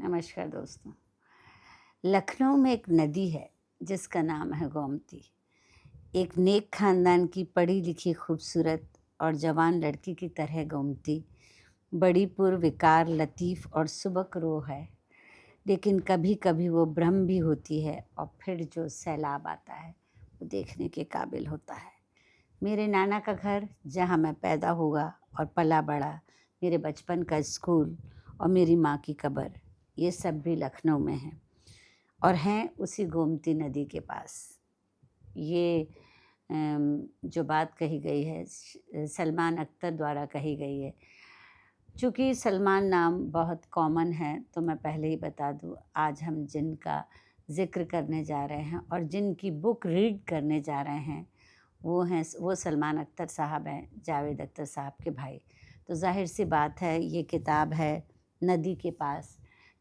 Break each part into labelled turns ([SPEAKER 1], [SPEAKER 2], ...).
[SPEAKER 1] नमस्कार दोस्तों। लखनऊ में एक नदी है जिसका नाम है गोमती। एक नेक खानदान की पढ़ी लिखी खूबसूरत और जवान लड़की की तरह गोमती बड़ी पुरविकार, लतीफ़ और सुबक रूह है। लेकिन कभी कभी वो भ्रम भी होती है और फिर जो सैलाब आता है वो देखने के काबिल होता है। मेरे नाना का घर, जहाँ मैं पैदा हुआ और पला बड़ा, मेरे बचपन का स्कूल और मेरी माँ की कब्र, ये सब भी लखनऊ में हैं और हैं उसी गोमती नदी के पास। ये जो बात कही गई है सलमान अख्तर द्वारा कही गई है। चूँकि सलमान नाम बहुत कॉमन है तो मैं पहले ही बता दूँ, आज हम जिनका ज़िक्र करने जा रहे हैं और जिनकी बुक रीड करने जा रहे हैं वो सलमान अख्तर साहब हैं, जावेद अख्तर साहब के भाई। तो जाहिर सी बात है ये किताब है नदी के पास,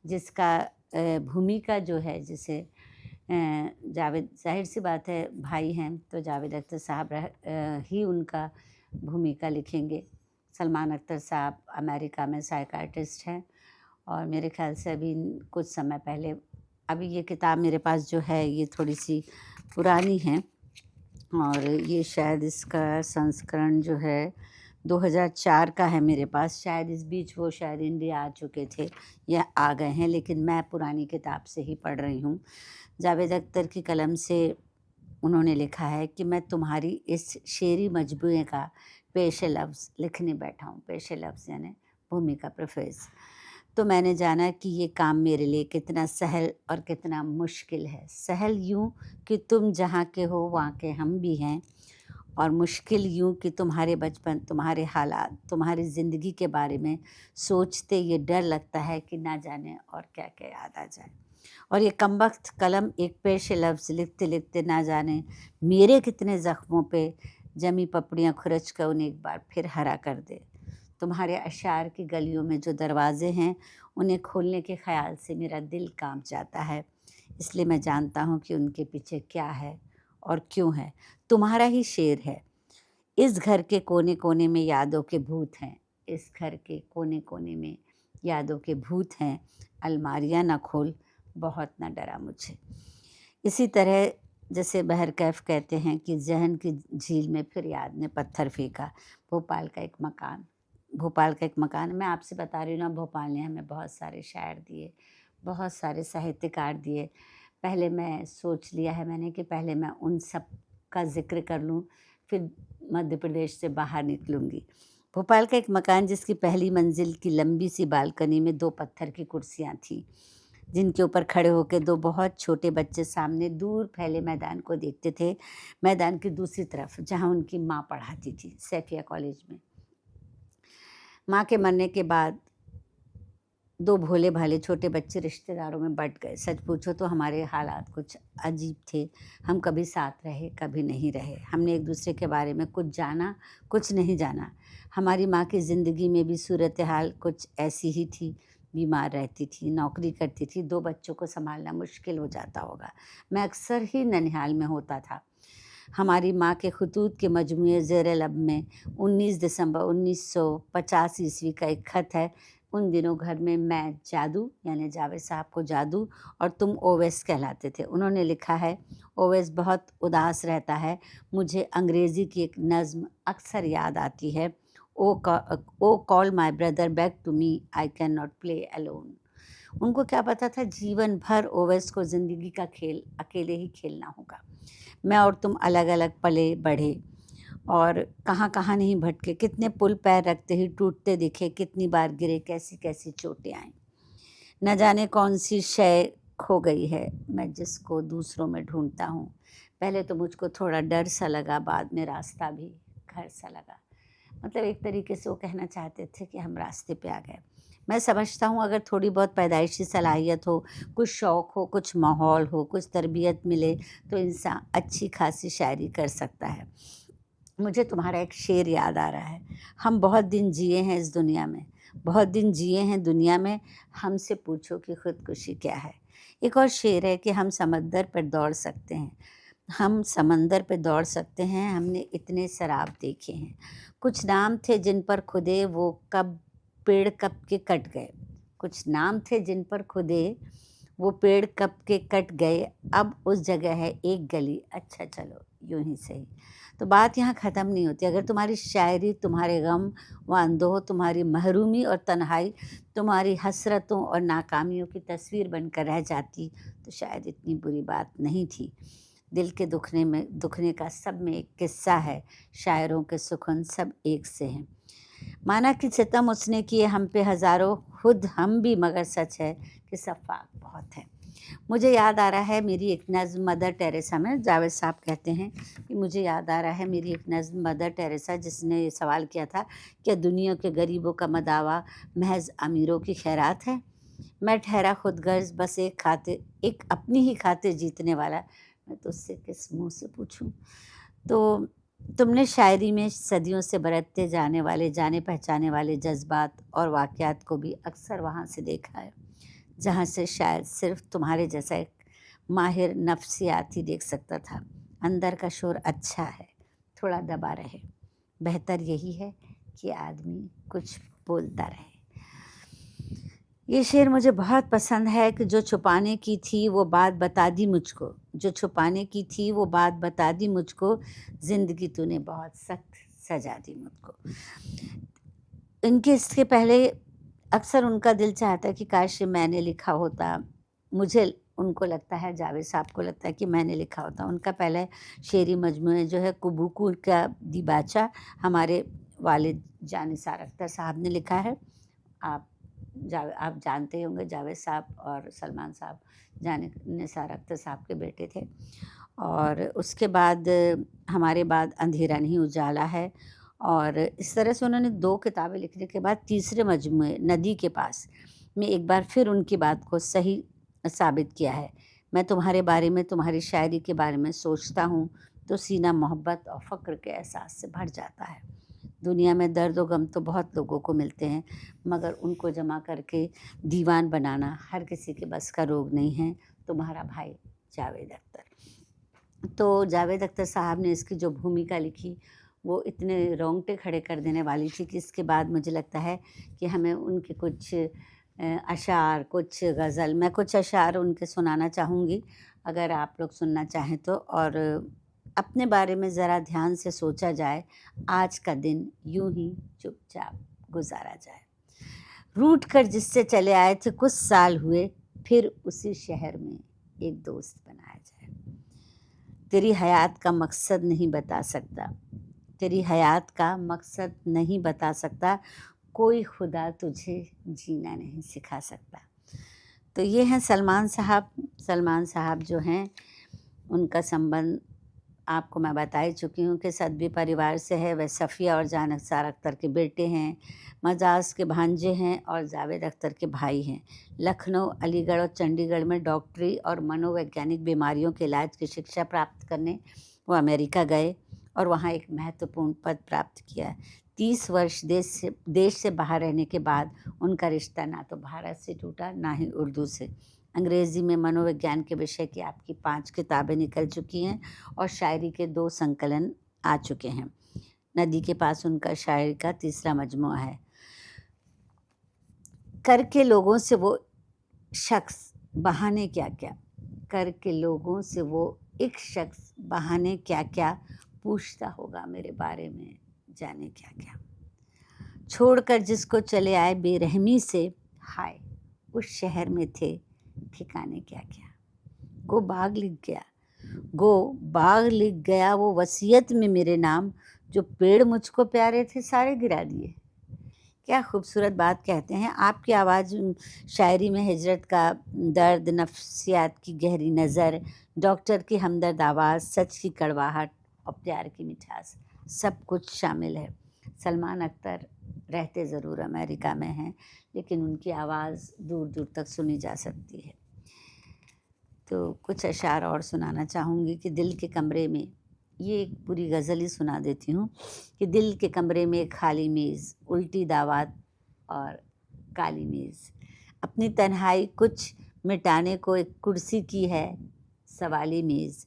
[SPEAKER 1] जिसका भूमिका जो है जिसे जावेद, जाहिर सी बात है भाई हैं तो जावेद अख्तर साहब ही उनका भूमिका लिखेंगे। सलमान अख्तर साहब अमेरिका में साइकाइट्रिस्ट हैं और मेरे ख्याल से अभी कुछ समय पहले, अभी ये किताब मेरे पास जो है ये थोड़ी सी पुरानी है और ये शायद इसका संस्करण जो है 2004 का है मेरे पास। शायद इस बीच वो शायद इंडिया आ चुके थे या आ गए हैं, लेकिन मैं पुरानी किताब से ही पढ़ रही हूँ। जावेद अख्तर की कलम से उन्होंने लिखा है कि मैं तुम्हारी इस शेरी मजबूए का पेश लफ्ज़ लिखने बैठा हूँ। पेश लफ्ज़ यानी भूमिका, प्रेफेस। तो मैंने जाना कि ये काम मेरे लिए कितना सहल और कितना मुश्किल है। सहल यूँ कि तुम जहाँ के हो वहाँ के हम भी हैं, और मुश्किल यूँ कि तुम्हारे बचपन, तुम्हारे हालात, तुम्हारी ज़िंदगी के बारे में सोचते ये डर लगता है कि ना जाने और क्या क्या याद आ जाए। और ये कमबख्त कलम एक पेश लफ्ज़ लिखते लिखते ना जाने मेरे कितने ज़ख्मों पे जमी पपड़ियाँ खुरच कर उन्हें एक बार फिर हरा कर दे। तुम्हारे अशार की गलियों में जो दरवाज़े हैं उन्हें खोलने के ख़्याल से मेरा दिल कांप जाता है, इसलिए मैं जानता हूँ कि उनके पीछे क्या है और क्यों है। तुम्हारा ही शेर है। इस घर के कोने कोने में यादों के भूत हैं। इस घर के कोने कोने में यादों के भूत हैं। अलमारियाँ ना खोल, बहुत ना डरा मुझे। इसी तरह जैसे बहर कैफ कहते हैं कि जहन की झील में फिर याद ने पत्थर फेंका। भोपाल का एक मकान, मैं आपसे बता रही हूँ ना, भोपाल ने हमें बहुत सारे शायर दिए, बहुत सारे साहित्यकार दिए। पहले मैं सोच लिया है मैंने कि पहले मैं उन सब का ज़िक्र कर लूँ, फिर मध्य प्रदेश से बाहर निकलूँगी। भोपाल का एक मकान जिसकी पहली मंजिल की लंबी सी बालकनी में 2 पत्थर की कुर्सियाँ थीं, जिनके ऊपर खड़े होकर 2 बहुत छोटे बच्चे सामने दूर फैले मैदान को देखते थे। मैदान की दूसरी तरफ जहाँ उनकी माँ पढ़ाती थी, सैफिया कॉलेज में। माँ के मरने के बाद 2 भोले भाले छोटे बच्चे रिश्तेदारों में बँट गए। सच पूछो तो हमारे हालात कुछ अजीब थे। हम कभी साथ रहे, कभी नहीं रहे। हमने एक दूसरे के बारे में कुछ जाना, कुछ नहीं जाना। हमारी माँ की ज़िंदगी में भी सूरत हाल कुछ ऐसी ही थी। बीमार रहती थी, नौकरी करती थी, 2 बच्चों को संभालना मुश्किल हो जाता होगा। मैं अक्सर ही ननिहाल में होता था। हमारी माँ के खतूत के मजमूए ज़ेर लब में 19 दिसंबर 1950 ईस्वी का एक ख़त है। उन दिनों घर में मैं जादू यानी जावेद साहब को जादू और तुम ओवैस कहलाते थे। उन्होंने लिखा है, ओवैस बहुत उदास रहता है। मुझे अंग्रेज़ी की एक नज़्म अक्सर याद आती है, oh call my brother back to me, I can not play alone. उनको क्या पता था जीवन भर ओवैस को ज़िंदगी का खेल अकेले ही खेलना होगा। मैं और तुम अलग अलग पले बढ़े और कहाँ कहाँ नहीं भटके, कितने पुल पैर रखते ही टूटते दिखे, कितनी बार गिरे, कैसी कैसी चोटें आईं। न जाने कौन सी शय खो गई है मैं जिसको दूसरों में ढूंढता हूँ। पहले तो मुझको थोड़ा डर सा लगा, बाद में रास्ता भी घर सा लगा। मतलब एक तरीके से वो कहना चाहते थे कि हम रास्ते पे आ गए। मैं समझता हूँ अगर थोड़ी बहुत पैदाइशी सलाहियत हो, कुछ शौक़ हो, कुछ माहौल हो, कुछ तरबियत मिले तो इंसान अच्छी खासी शायरी कर सकता है। मुझे तुम्हारा एक शेर याद आ रहा है, हम बहुत दिन जिए हैं इस दुनिया में, बहुत दिन जिए हैं दुनिया में, हमसे पूछो कि खुदकुशी क्या है। एक और शेर है कि हम समंदर पर दौड़ सकते हैं, हम समंदर पे दौड़ सकते हैं, हमने इतने शराब देखे हैं। कुछ नाम थे जिन पर खुदे वो कब पेड़ कब के कट गए, कुछ नाम थे जिन पर खुदे, वो पेड़ कब के कट गए, अब उस जगह है एक गली, अच्छा चलो यूं ही सही। तो बात यहाँ ख़त्म नहीं होती। अगर तुम्हारी शायरी तुम्हारे गम व अंदोह, तुम्हारी महरूमी और तन्हाई तुम्हारी हसरतों और नाकामियों की तस्वीर बनकर रह जाती तो शायद इतनी बुरी बात नहीं थी। दिल के दुखने का सब में एक किस्सा है, शायरों के सुखन सब एक से हैं। माना कि सितम उसने किए हम पे हज़ारों, खुद हम भी, मगर सच है कि सफ़ाक बहुत है। मुझे याद आ रहा है मेरी एक नज़्म मदर टेरेसा में, जावेद साहब कहते हैं कि मुझे याद आ रहा है मेरी एक नज़्म मदर टेरेसा, जिसने ये सवाल किया था, क्या दुनिया के गरीबों का मदावा महज अमीरों की खैरात है? मैं ठहरा खुदगर्ज, बस एक अपनी ही खातिर जीतने वाला, मैं तो उससे किस मुँह से पूछूं। तो तुमने शायरी में सदियों से बरतते जाने वाले, जाने पहचाने वाले जज्बात और वाक़यात को भी अक्सर वहाँ से देखा है जहाँ से शायद सिर्फ तुम्हारे जैसा एक माहिर नफ्सियाती देख सकता था। अंदर का शोर अच्छा है, थोड़ा दबा रहे, बेहतर यही है कि आदमी कुछ बोलता रहे। ये शेर मुझे बहुत पसंद है कि जो छुपाने की थी वो बात बता दी मुझको, जो छुपाने की थी वो बात बता दी मुझको, ज़िंदगी तूने बहुत सख्त सजा दी मुझको। इसके पहले अक्सर उनका दिल चाहता है कि काश मैंने लिखा होता। उनको लगता है, जावेद साहब को लगता है कि मैंने लिखा होता। उनका पहला शेरी मजमूआ जो है कुबूकू का दीबाचा, हमारे वालिद जानिसार अख्तर साहब ने लिखा है। आप जानते होंगे, जावेद साहब और सलमान साहब निसार अख्तर साहब के बेटे थे। और उसके बाद हमारे बाद अंधेरा नहीं उजाला है। और इस तरह से उन्होंने 2 किताबें लिखने के बाद तीसरे मजमूए नदी के पास में एक बार फिर उनकी बात को सही साबित किया है। मैं तुम्हारे बारे में, तुम्हारी शायरी के बारे में सोचता हूँ तो सीना मोहब्बत और फ़क्र के एहसास से भर जाता है। दुनिया में दर्द व गम तो बहुत लोगों को मिलते हैं, मगर उनको जमा करके दीवान बनाना हर किसी के बस का रोग नहीं है। तुम्हारा भाई जावेद अख्तर। तो जावेद अख्तर साहब ने इसकी जो भूमिका लिखी वो इतने रोंगटे खड़े कर देने वाली थी कि इसके बाद मुझे लगता है कि हमें उनके कुछ अशार, कुछ गज़ल, मैं कुछ अशार उनके सुनाना चाहूँगी अगर आप लोग सुनना चाहें तो। और अपने बारे में ज़रा ध्यान से सोचा जाए, आज का दिन यूं ही चुपचाप गुजारा जाए। रूठ कर जिससे चले आए थे कुछ साल हुए, फिर उसी शहर में एक दोस्त बनाया जाए। तेरी हयात का मकसद नहीं बता सकता, तेरी हयात का मकसद नहीं बता सकता, कोई खुदा तुझे जीना नहीं सिखा सकता। तो ये हैं सलमान साहब। सलमान साहब जो हैं, उनका संबंध आपको मैं बता ही चुकी हूँ कि सदवी परिवार से है। वह सफ़िया और जान निसार अख्तर के बेटे हैं, मजाज के भांजे हैं और जावेद अख्तर के भाई हैं। लखनऊ, अलीगढ़ और चंडीगढ़ में डॉक्टरी और मनोवैज्ञानिक बीमारियों के इलाज की शिक्षा प्राप्त करने वो अमेरिका गए और वहाँ एक महत्वपूर्ण पद प्राप्त किया। 30 वर्ष देश से बाहर रहने के बाद उनका रिश्ता ना तो भारत से टूटा, ना ही उर्दू से। अंग्रेज़ी में मनोविज्ञान के विषय की आपकी 5 किताबें निकल चुकी हैं और शायरी के 2 संकलन आ चुके हैं। नदी के पास उनका शायरी का 3रा मजमुआ है। करके लोगों से वो शख्स बहाने क्या क्या, करके लोगों से वो एक शख्स बहाने क्या क्या, पूछता होगा मेरे बारे में जाने क्या क्या। छोड़कर जिसको चले आए बेरहमी से, हाय उस शहर में थे ठिकाने क्या क्या। गो बाग लिख गया वो वसीयत में मेरे नाम, जो पेड़ मुझको प्यारे थे सारे गिरा दिए। क्या खूबसूरत बात कहते हैं। आपकी आवाज़ शायरी में हिजरत का दर्द, नफ्सियात की गहरी नज़र, डॉक्टर की हमदर्द आवाज़, सच की कड़वाहट और प्यार की मिठास, सब कुछ शामिल है। सलमान अख्तर रहते ज़रूर अमेरिका में हैं, लेकिन उनकी आवाज़ दूर दूर तक सुनी जा सकती है। तो कुछ अशार और सुनाना चाहूँगी कि दिल के कमरे में, ये एक पूरी गज़ल ही सुना देती हूँ कि दिल के कमरे में एक खाली मेज़, उल्टी दावत और काली मेज़, अपनी तन्हाई कुछ मिटाने को एक कुर्सी की है सवाली मेज़।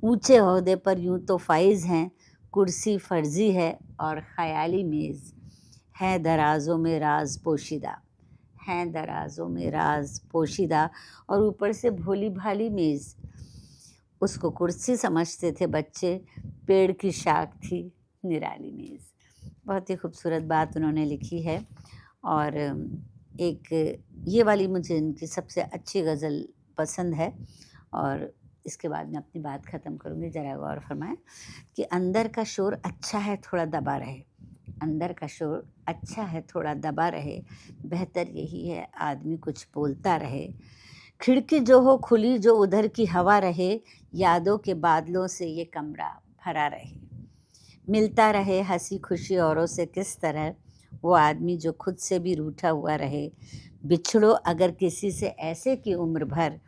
[SPEAKER 1] ऊंचे ओहदे पर यूं तो फाइज़ हैं, कुर्सी फर्जी है और ख़याली मेज़ है, दराज़ों में राज पोशीदा हैं दराजों में राज पोशीदा और ऊपर से भोली भाली मेज़। उसको कुर्सी समझते थे बच्चे, पेड़ की शाख थी निराली मेज़। बहुत ही खूबसूरत बात उन्होंने लिखी है। और एक ये वाली मुझे इनकी सबसे अच्छी गज़ल पसंद है। और इसके बाद मैं अपनी बात ख़त्म करूँगी। ज़रा गौर फरमाएं कि अंदर का शोर अच्छा है थोड़ा दबा रहे, अंदर का शोर अच्छा है थोड़ा दबा रहे, बेहतर यही है आदमी कुछ बोलता रहे। खिड़की जो हो खुली जो उधर की हवा रहे, यादों के बादलों से ये कमरा भरा रहे। मिलता रहे हंसी खुशी औरों से किस तरह, वो आदमी जो खुद से भी रूठा हुआ रहे। बिछड़ो अगर किसी से ऐसे की उम्र भर,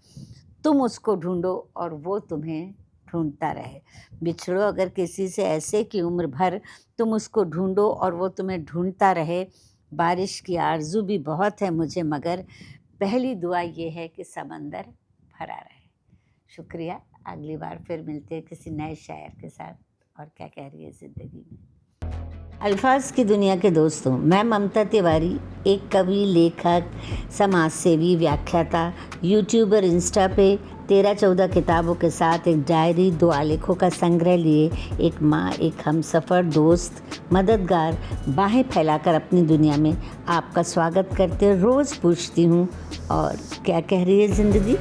[SPEAKER 1] तुम उसको ढूंढो और वो तुम्हें ढूंढता रहे। बिछड़ो अगर किसी से ऐसे की उम्र भर, तुम उसको ढूंढो और वो तुम्हें ढूंढता रहे। बारिश की आरज़ू भी बहुत है मुझे, मगर पहली दुआ ये है कि समंदर भरा रहे। शुक्रिया। अगली बार फिर मिलते हैं किसी नए शायर के साथ। और क्या कह रही है ज़िंदगी में। अल्फाज की दुनिया के दोस्तों, मैं ममता तिवारी, एक कवि, लेखक, समाज सेवी, व्याख्याता, यूट्यूबर, इंस्टा पे 13-14 किताबों के साथ एक डायरी, 2 आलेखों का संग्रह लिए एक माँ, एक हमसफ़र, दोस्त, मददगार, बाहें फैलाकर अपनी दुनिया में आपका स्वागत करते रोज़ पूछती हूँ, और क्या कह रही है ज़िंदगी।